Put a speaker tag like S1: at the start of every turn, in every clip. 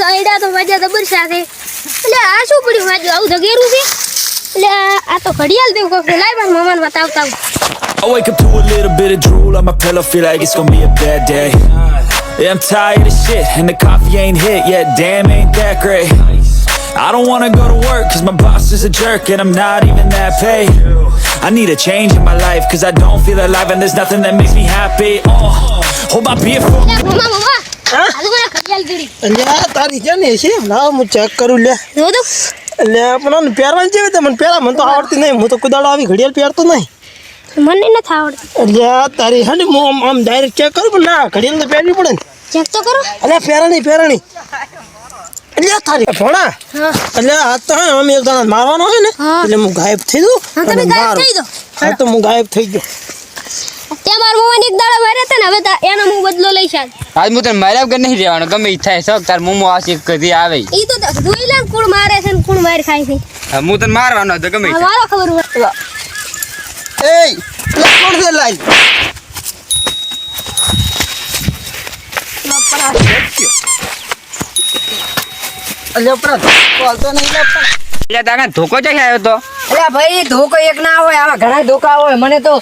S1: આઈડા તો મજા જબર સાથે એટલે આ શું પડ્યું વાજો આવું ધગેરું છે એટલે આ તો ઘડિયાળ દેવ કોક લાઈ માર મમ્માને બતાવતા
S2: I wake up to a little bit of drool on my pillow, feel like it's gonna be a bad day. Yeah, I'm tired of shit, and the coffee ain't hit yet, damn, ain't that great. I don't wanna go to work, cause my boss is a jerk, and I'm not even that paid. I need a change in my life, cause I don't feel alive, and there's nothing that makes me happy. Hold my beer for
S1: મમ્મા આજુ મને ઘડિયાળ દીડી
S3: અલ્યા તારી છે ને છે લાવ હું ચેક કરું લે
S1: જો તો
S3: એટલે પણ પહેરવાની છે તો મને પહેલા મને તો આવડતી નહીં હું તો કુદાડો આવી ઘડિયાળ પહેરતો નહીં
S1: મને નથી આવડતું
S3: અલ્યા તારી હે ને હું આમ ડાયરેક્ટ ચેક કરું પણ ના ઘડિયાળ તો પહેરવી પડે ને
S1: ચેક તો કરો
S3: અલ્યા પહેરણી અલ્યા તારી ભોણા
S1: હા
S3: એટલે આ તો હે આમ એક જણા મારવાનો હોય ને
S1: હા.
S3: એટલે હું ગાયબ થઈ દઉં
S1: હા, તમે
S3: અને
S1: ગાયબ
S3: મારું.
S1: થઈ દો.
S3: હા તો હું ગાયબ થઈ ગયો
S1: તે માર મમ્માને એક દાડો માર્યા હતા ને હવે એનો હું બદલો લઈ શાક
S4: આજ હું તને માર્યા વગર નહીં રહેવાનું ગમે ઈ થાય શોખ તાર મોમો આશી કદી આવે
S1: ઈ તો જોઈ લે કોણ મારે છે ને કોણ માર ખાય છે
S4: હું તને મારવાનો હતો ગમે ઈ થાય.
S1: મારો ખબર હોય
S3: એય લે કોણ છે લાઈન અલ્યા પરા બોલતો નહીં લે પરા
S4: એટલે તારા ધોકો જ આવ્યો તો
S5: અલ્યા ભાઈ ધોકો એક ના હોય આવા ઘણા ધોકા હોય મને તો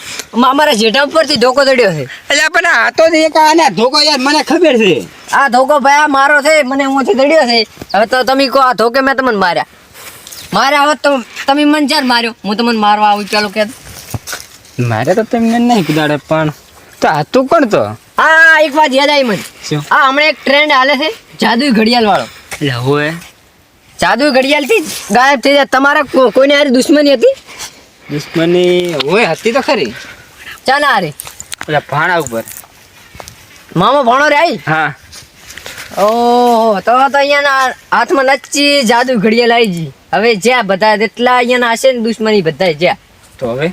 S5: અમારા જેઠા ઉપરથી ધોકો ચડ્યો છે
S4: એટલે પણ આ તો એક આને ધોકો યાર મને ખબર છે
S5: આ ધોકો ભાઈ આ મારો છે મને હું ચડ્યો છે હવે તો તમે કહો આ ધોકે મેં તમને માર્યા હવે તો તમે મને ચાર માર્યો હું તમને મારવા આવું ચાલો કે
S4: મારે તો તમને નહીં કુદાડે પણ તો આ તું કોણ તો
S5: આ એક વાત યાદ આવી મને
S4: શું
S5: આ હમણાં એક ટ્રેન્ડ હાલે છે જાદુઈ ઘડિયાળ વાળો
S4: એટલે હોય
S5: જાદુઈ ઘડિયાળ થી ગાયબ થઈ જાય તમારા કોઈને હારી દુશ્મની હતી
S4: દુશ્મની હોય હતી તો ખરી
S5: ચા ના હારી
S4: એટલે ભાણા ઉપર
S5: મામા ભણો રે આવી
S4: હા
S5: ઓહો તો અહીંયાના હાથમાં નચ્ચી જાદુ ઘડિયાળ આવી ગઈ હવે જ્યાં બધા જેટલા અહીંયાના હશે ને દુશ્મની બધા જ્યાં
S4: તો હવે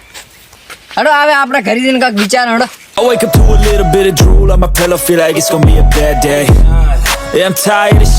S5: હડો હવે આપણે ઘરે જઈને કાંઈક વિચાર હડો
S2: I wake up to a little bit of drool on my pillow, feel like it's gonna be a bad day. Yeah, I'm tired of